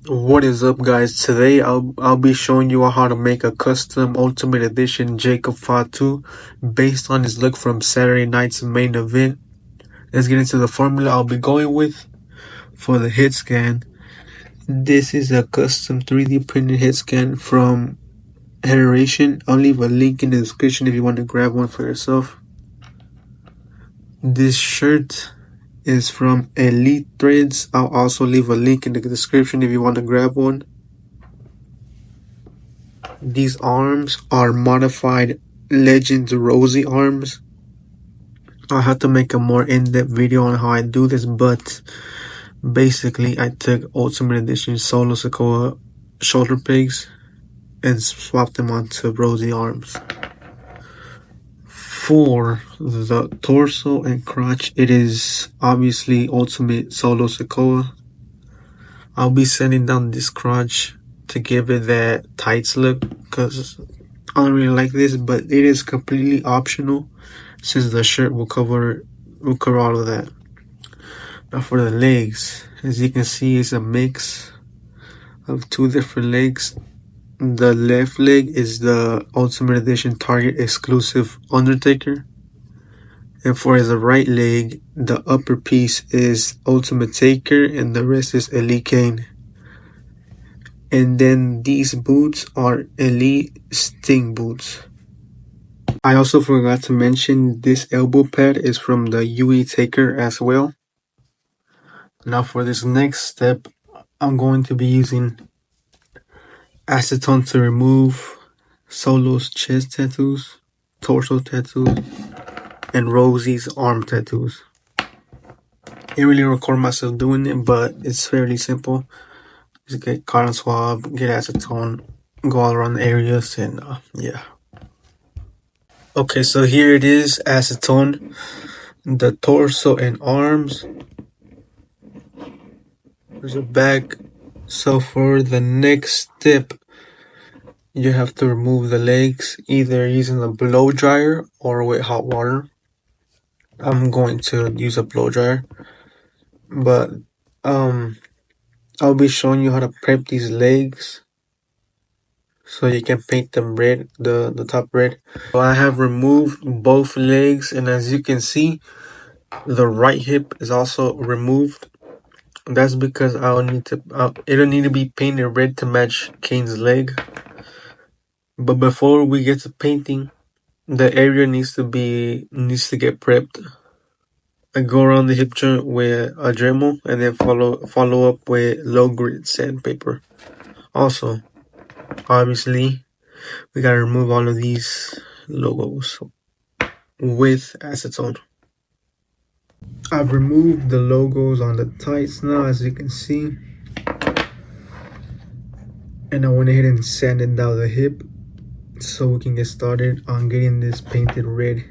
What is up, guys? Today I'll be showing you how to make a custom Ultimate Edition Jacob Fatu based on his look from Saturday night's main event. Let's get into the formula I'll be going with for the head scan. This is a custom 3D printed head scan from Edition. I'll leave a link in the description if you want to grab one for yourself. This shirt is from Elite Threads. I'll also leave a link in the description if you want to grab one. These arms are modified Legends Rosie arms. I'll have to make a more in-depth video on how I do this, but basically I took Ultimate Edition Solo Sequoia shoulder pegs and swapped them onto Rosie arms. For the torso and crotch, it is obviously Ultimate Solo Sequoia. I'll be sanding down this crotch to give it that tights look because I don't really like this, but it is completely optional since the shirt will cover all of that. Now for the legs, as you can see, it's a mix of two different legs. The left leg is the Ultimate Edition Target exclusive Undertaker, and for the right leg, the upper piece is Ultimate Taker and the rest is Elite Kane. And then these boots are Elite Sting boots. I also forgot to mention this elbow pad is from the UE Taker as well. Now for this next step, I'm going to be using acetone to remove Solo's chest tattoos, torso tattoos, and Rosie's arm tattoos. I didn't really record myself doing it, but it's fairly simple. Just get cotton swab, get acetone, go all around the areas, and yeah. Okay, so here it is, acetone, the torso and arms. There's a back. So for the next step, you have to remove the legs either using a blow dryer or with hot water. I'm going to use a blow dryer, but I'll be showing you how to prep these legs so you can paint them red, the top red. So I have removed both legs, and as you can see, the right hip is also removed. That's because it'll need to be painted red to match Kane's leg. But before we get to painting, the area needs to get prepped. I go around the hip joint with a Dremel and then follow up with low grit sandpaper. Also, obviously, we gotta remove all of these logos with acetone. I've removed the logos on the tights now, as you can see, and I went ahead and sanded down the hip so we can get started on getting this painted red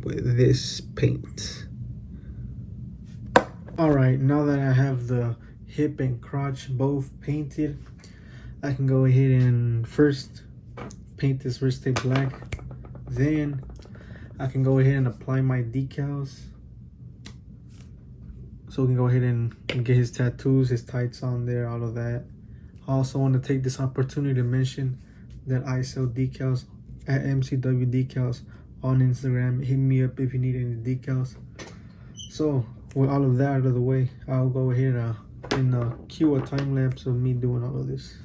with this paint. Alright, now that I have the hip and crotch both painted, I can go ahead and first paint this wrist tape black. Then I can go ahead and apply my decals. So we can go ahead and get his tattoos, his tights on there, all of that. I also want to take this opportunity to mention that I sell decals at MCW Decals on Instagram. Hit me up if you need any decals. So with all of that out of the way, I'll go ahead and cue a time lapse of me doing all of this.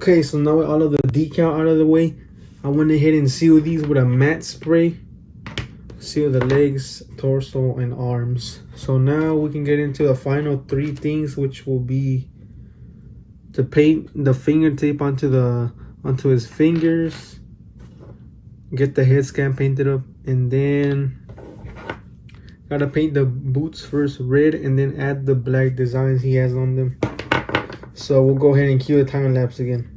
Okay, so now with all of the decal out of the way, I went ahead and sealed these with a matte spray. Seal the legs, torso, and arms. So now we can get into the final three things, which will be to paint the finger tape onto his fingers, get the head scan painted up, and then gotta paint the boots first red and then add the black designs he has on them. So we'll go ahead and cue the time lapse again.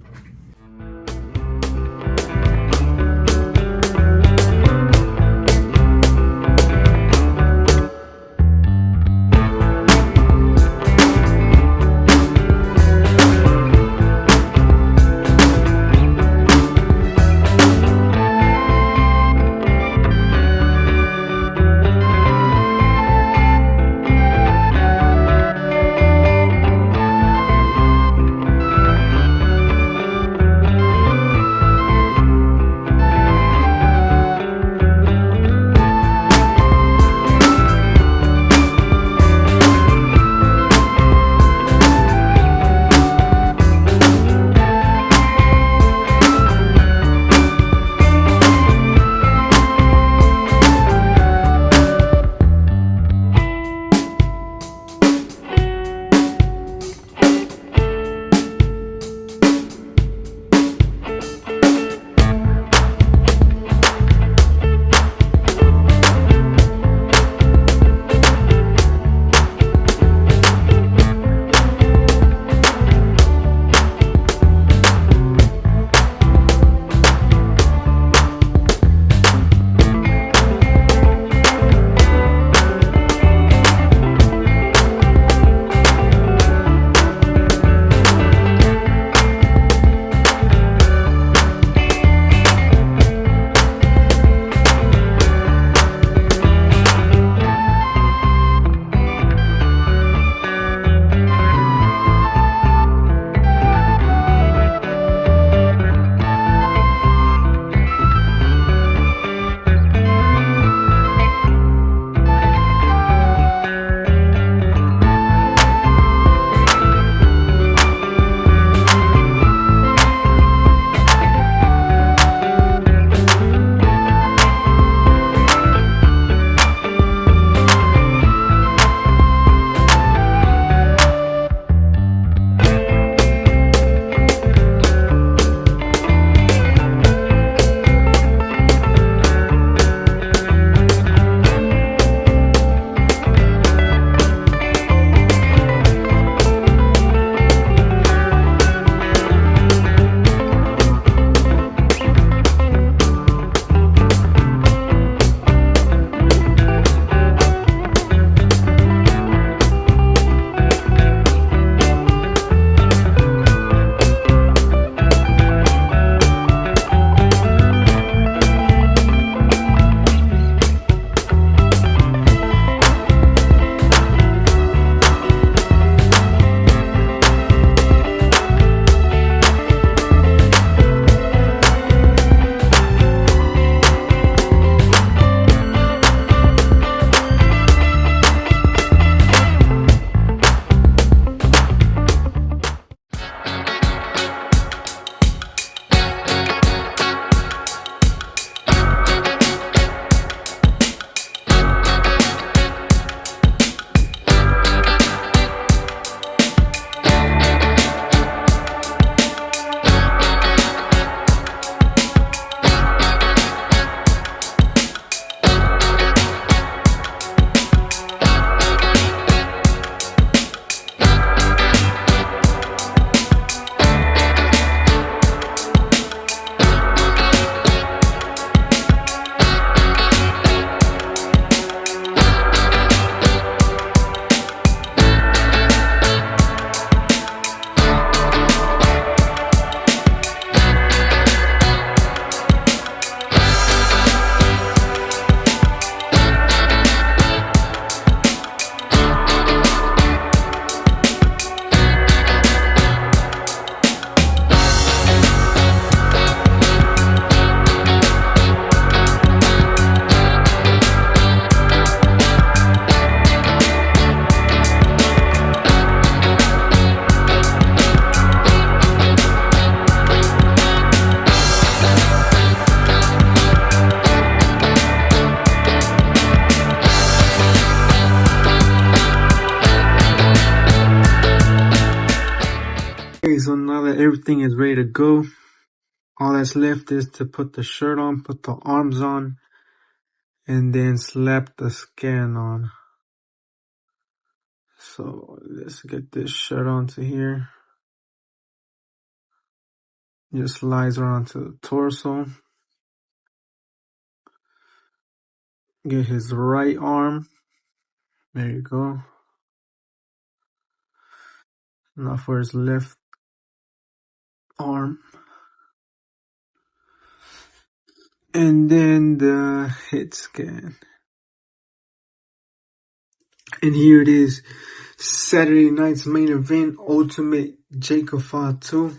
so now that everything is ready to go, all that's left is to put the shirt on, put the arms on, and then slap the scan on. So let's get this shirt onto here. Just slides around to the torso. Get his right arm. There you go. Now for his left arm. And then the head scan. And here it is. Saturday night's main event, Ultimate Jacob Fatu.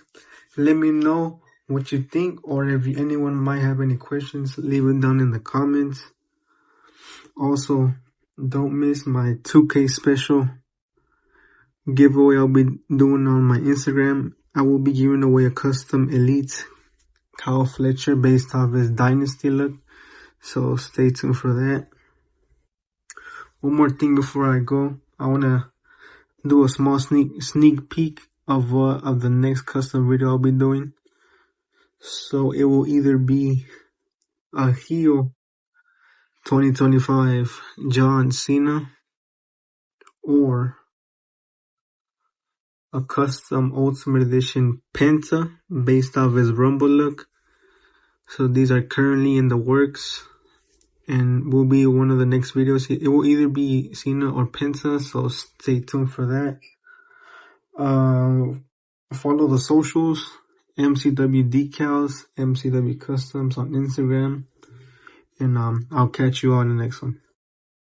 Let me know what you think, or if anyone might have any questions, leave it down in the comments. Also, don't miss my 2K special giveaway I'll be doing on my Instagram. I will be giving away a custom Elite Kyle Fletcher based off his Dynasty look. So stay tuned for that. One more thing before I go. I want to do a small sneak peek of the next custom video I'll be doing. So it will either be a heel 2025 John Cena or a custom Ultimate Edition Penta based off his Rumble look. So these are currently in the works and will be one of the next videos. It will either be Cena or Penta, so stay tuned for that. Follow the socials, MCW Decals, MCW Customs on Instagram, and I'll catch you on the next one.